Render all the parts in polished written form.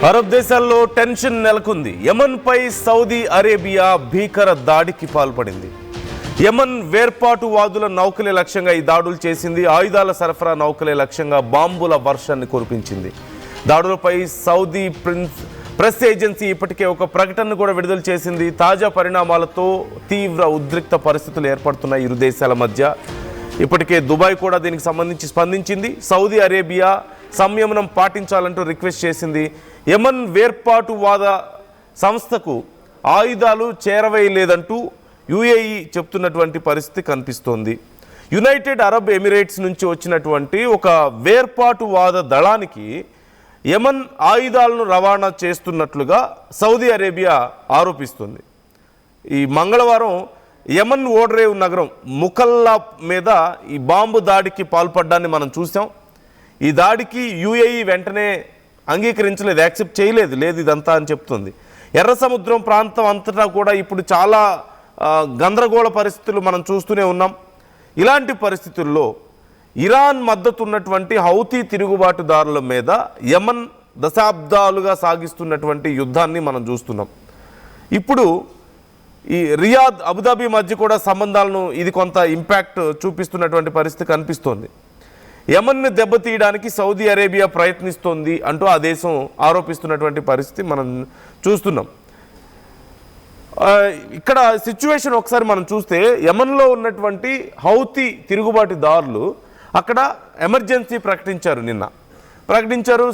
Arab దేశాల్లో tension నెలకొంది. యమన్పై Saudi Arabia భీకర దాడికి పాల్పడింది. యమన్ వేర్పాటువాదుల నౌకలే లక్ష్యంగా ఈ దాడులు చేసింది. ఆయుధాల సరఫరా నౌకలే లక్ష్యంగా బాంబుల వర్షాన్ని కురిపించింది. దాడులపై సౌదీ ప్రెస్ ఏజెన్సీ ఇప్పటికే ఒక ప్రకటన కూడా విడుదల చేసింది. తాజా పరిణామాలతో తీవ్ర ఉద్రిక్త పరిస్థితులు ఏర్పడుతున్నాయి ఇరు దేశాల మధ్య. ఇప్పటికే దుబాయ్ కూడా దీనికి సంబంధించి స్పందించింది. సౌదీ అరేబియా సంయమనం పాటించాలంటూ రిక్వెస్ట్ చేసింది. యమన్ వేర్పాటువాద సంస్థకు ఆయుధాలు చేరవేయలేదంటూ యుఏఈ చెప్తున్నటువంటి పరిస్థితి కనిపిస్తోంది. యునైటెడ్ అరబ్ ఎమిరేట్స్ నుంచి వచ్చినటువంటి ఒక వేర్పాటువాద దళానికి యమన్ ఆయుధాలను రవాణా చేస్తున్నట్లుగా సౌదీ అరేబియా ఆరోపిస్తుంది. ఈ మంగళవారం యమన్ ఓడరేవు నగరం ముకల్లా మీద ఈ బాంబు దాడికి పాల్పడ్డాన్ని మనం చూసాం. ఈ దాడికి యుఏఈ వెంటనే అంగీకరించలేదు, యాక్సెప్ట్ చేయలేదు, లేదు ఇదంతా అని చెప్తుంది. ఎర్ర సముద్రం ప్రాంతం అంతటా కూడా ఇప్పుడు చాలా గందరగోళ పరిస్థితులు మనం చూస్తూనే ఉన్నాం. ఇలాంటి పరిస్థితుల్లో ఇరాన్ మద్దతు ఉన్నటువంటి హౌతీ తిరుగుబాటుదారుల మీద యమన్ దశాబ్దాలుగా సాగిస్తున్నటువంటి యుద్ధాన్ని మనం చూస్తున్నాం. ఇప్పుడు ఈ రియాద్ అబుదాబి మధ్య కూడా సంబంధాలను ఇది కొంత ఇంపాక్ట్ చూపిస్తున్నటువంటి పరిస్థితి కనిపిస్తోంది. యమన్ను దెబ్బతీయడానికి సౌదీ అరేబియా ప్రయత్నిస్తోంది అంటూ ఆ దేశం ఆరోపిస్తున్నటువంటి పరిస్థితి మనం చూస్తున్నాం. ఇక్కడ సిచ్యువేషన్ ఒకసారి మనం చూస్తే యమన్లో ఉన్నటువంటి హౌతీ తిరుగుబాటుదారులు అక్కడ ఎమర్జెన్సీ ప్రకటించారు.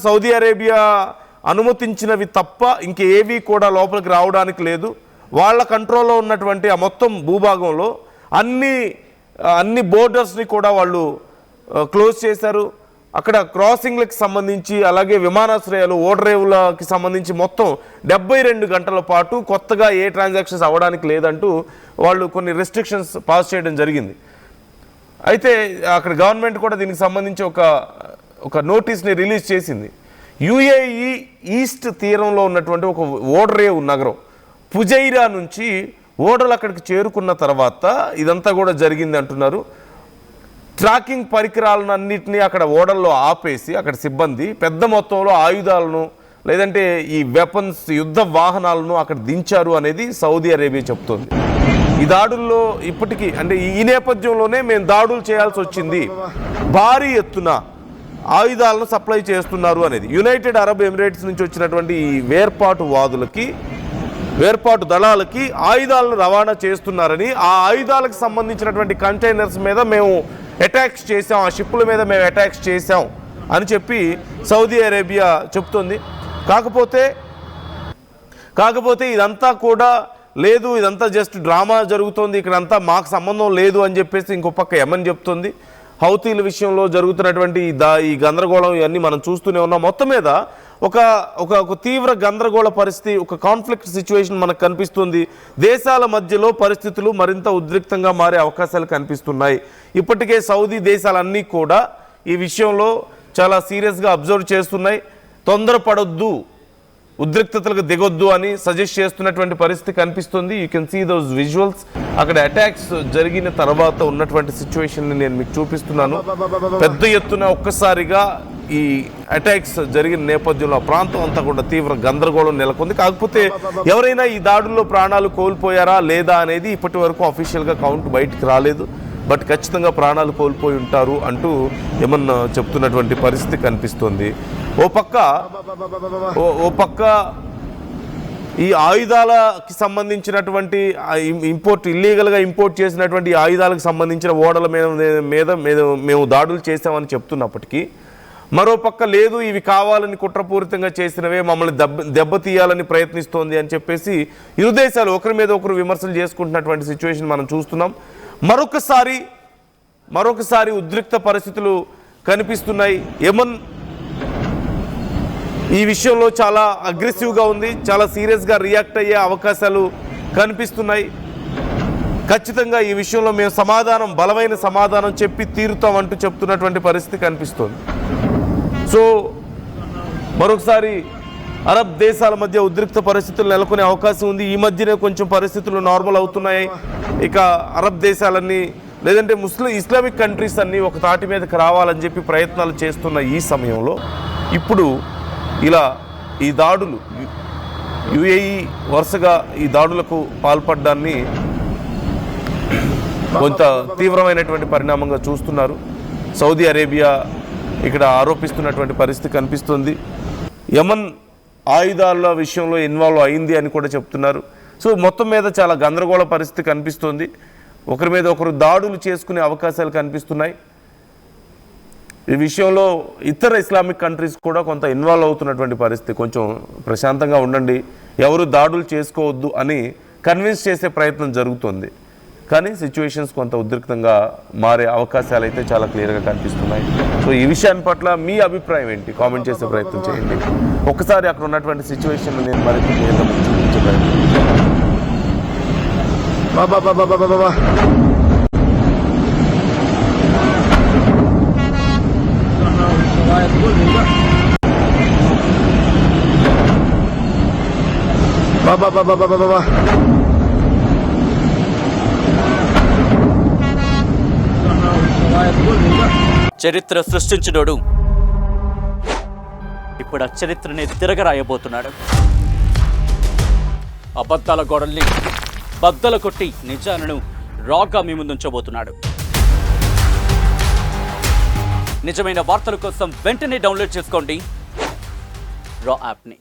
సౌదీ అరేబియా అనుమతించినవి తప్ప ఇంకేవి కూడా లోపలికి రావడానికి లేదు. వాళ్ళ కంట్రోల్లో ఉన్నటువంటి ఆ మొత్తం భూభాగంలో అన్ని బోర్డర్స్ని కూడా వాళ్ళు క్లోజ్ చేశారు. అక్కడ క్రాసింగ్లకు సంబంధించి అలాగే విమానాశ్రయాలు ఓడరేవులకి సంబంధించి మొత్తం 72 గంటల పాటు కొత్తగా ఏ ట్రాన్సాక్షన్స్ అవ్వడానికి లేదంటూ వాళ్ళు కొన్ని రెస్ట్రిక్షన్స్ పాస్ చేయడం జరిగింది. అయితే అక్కడ గవర్నమెంట్ కూడా దీనికి సంబంధించి ఒక నోటీస్ని రిలీజ్ చేసింది. యుఏఈ ఈస్ట్ తీరంలో ఉన్నటువంటి ఒక ఓడరేవు నగరం ఫుజైరా నుంచి ఓడలు అక్కడికి చేరుకున్న తర్వాత ఇదంతా కూడా జరిగింది అంటున్నారు. ట్రాకింగ్ పరికరాలను అన్నింటినీ అక్కడ ఓడల్లో ఆపేసి అక్కడ సిబ్బంది పెద్ద మొత్తంలో ఆయుధాలను లేదంటే ఈ వెపన్స్ యుద్ధ వాహనాలను అక్కడ దించారు అనేది సౌదీ అరేబియా చెప్తోంది. ఈ దాడుల్లో ఇప్పటికీ అంటే ఈ నేపథ్యంలోనే మేము దాడులు చేయాల్సి వచ్చింది, భారీ ఎత్తున ఆయుధాలను సప్లై చేస్తున్నారు అనేది. యునైటెడ్ అరబ్ ఎమిరేట్స్ నుంచి వచ్చినటువంటి ఈ వేర్పాటు దళాలకి ఆయుధాలను రవాణా చేస్తున్నారని, ఆ ఆయుధాలకు సంబంధించినటువంటి కంటైనర్స్ మీద మేము అటాక్స్ చేసాం, ఆ షిప్పుల మీద మేము అటాక్స్ చేసాం అని చెప్పి సౌదీ అరేబియా చెప్తుంది. కాకపోతే ఇదంతా కూడా లేదు, ఇదంతా జస్ట్ డ్రామా జరుగుతోంది, ఇక్కడంతా మాకు సంబంధం లేదు అని చెప్పేసి ఇంకో పక్క యమన్ చెప్తుంది. హౌతీల విషయంలో జరుగుతున్నటువంటి ఈ గందరగోళం ఇవన్నీ మనం చూస్తూనే ఉన్నాం. మొత్తం మీద ఒక తీవ్ర గందరగోళ పరిస్థితి, ఒక కాన్ఫ్లిక్ట్ సిచ్యువేషన్ మనకు కనిపిస్తుంది. దేశాల మధ్యలో పరిస్థితులు మరింత ఉద్రిక్తంగా మారే అవకాశాలు కనిపిస్తున్నాయి. ఇప్పటికే సౌదీ దేశాలన్నీ కూడా ఈ విషయంలో చాలా సీరియస్గా అబ్జర్వ్ చేస్తున్నాయి. తొందరపడొద్దు, ఉద్రిక్తతలకు దిగొద్దు అని సజెస్ట్ చేస్తున్నటువంటి పరిస్థితి కనిపిస్తుంది. You can see those visuals. అక్కడ అటాక్స్ జరిగిన తర్వాత ఉన్నటువంటి సిచ్యువేషన్ని నేను మీకు చూపిస్తున్నాను. పెద్ద ఎత్తున ఒక్కసారిగా ఈ అటాక్స్ జరిగిన నేపథ్యంలో ఆ ప్రాంతం అంతా కూడా తీవ్ర గందరగోళం నెలకొంది. కాకపోతే ఎవరైనా ఈ దాడుల్లో ప్రాణాలు కోల్పోయారా లేదా అనేది ఇప్పటి వరకు అఫీషియల్గా కౌంట్ బయటికి రాలేదు. బట్ ఖచ్చితంగా ప్రాణాలు కోల్పోయి ఉంటారు అంటూ ఏమన్నా చెప్తున్నటువంటి పరిస్థితి కనిపిస్తుంది. ఓ పక్క ఈ ఆయుధాలకి సంబంధించినటువంటి ఇల్లీగల్గా ఇంపోర్ట్ చేసినటువంటి ఆయుధాలకు సంబంధించిన ఓడల మీద మేము దాడులు చేసామని చెప్తున్నప్పటికీ, మరోపక్క లేదు ఇవి కావాలని కుట్రపూరితంగా చేసినవే, మమ్మల్ని దెబ్బతీయాలని ప్రయత్నిస్తోంది అని చెప్పేసి ఇరు దేశాలు ఒకరి మీద ఒకరు విమర్శలు చేసుకుంటున్నటువంటి సిచ్యువేషన్ మనం చూస్తున్నాం. మరొకసారి ఉద్రిక్త పరిస్థితులు కనిపిస్తున్నాయి. యమన్ ఈ విషయంలో చాలా అగ్రెసివ్గా ఉంది, చాలా సీరియస్గా రియాక్ట్ అయ్యే అవకాశాలు కనిపిస్తున్నాయి. ఖచ్చితంగా ఈ విషయంలో మేము బలమైన సమాధానం చెప్పి తీరుతామంటూ చెప్తున్నటువంటి పరిస్థితి కనిపిస్తుంది. సో మరొకసారి అరబ్ దేశాల మధ్య ఉద్రిక్త పరిస్థితులు నెలకొనే అవకాశం ఉంది. ఈ మధ్యనే కొంచెం పరిస్థితులు నార్మల్ అవుతున్నాయి. ఇక అరబ్ దేశాలన్నీ లేదంటే ఇస్లామిక్ కంట్రీస్ అన్నీ ఒక తాటి మీదకి రావాలని చెప్పి ప్రయత్నాలు చేస్తున్న ఈ సమయంలో ఇప్పుడు ఇలా ఈ దాడులు యుఏఈ వరుసగా ఈ దాడులకు పాల్పడ్డాన్ని కొంత తీవ్రమైనటువంటి పరిణామంగా చూస్తున్నారు. సౌదీ అరేబియా ఇక్కడ ఆరోపిస్తున్నటువంటి పరిస్థితి కనిపిస్తుంది. యమన్ ఆయుధాల విషయంలో ఇన్వాల్వ్ అయింది అని కూడా చెప్తున్నారు. సో మొత్తం మీద చాలా గందరగోళ పరిస్థితి కనిపిస్తుంది. ఒకరి మీద ఒకరు దాడులు చేసుకునే అవకాశాలు కనిపిస్తున్నాయి. ఈ విషయంలో ఇతర ఇస్లామిక్ కంట్రీస్ కూడా కొంత ఇన్వాల్వ్ అవుతున్నటువంటి పరిస్థితి. కొంచెం ప్రశాంతంగా ఉండండి, ఎవరు దాడులు చేసుకోవద్దు అని కన్విన్స్ చేసే ప్రయత్నం జరుగుతుంది. కానీ సిచ్యువేషన్స్ కొంత ఉద్రిక్తంగా మారే అవకాశాలు అయితే చాలా క్లియర్గా కనిపిస్తున్నాయి. సో ఈ విషయాన్ని పట్ల మీ అభిప్రాయం ఏంటి? కామెంట్ చేసే ప్రయత్నం చేయండి. ఒకసారి అక్కడ ఉన్నటువంటి సిచ్యువేషన్ నేను మరింత క్లియర్గా చూపించే ప్రయత్నం చరిత్ర సృష్టించినోడు ఇప్పుడు ఆ చరిత్రని తిరగరాయబోతున్నాడు. అబద్ధాల గోడల్ని బద్దలు కొట్టి నిజాలను రాగా మీ ముందుంచబోతున్నాడు. నిజమైన వార్తల కోసం వెంటనే డౌన్లోడ్ చేసుకోండి రా యాప్ని.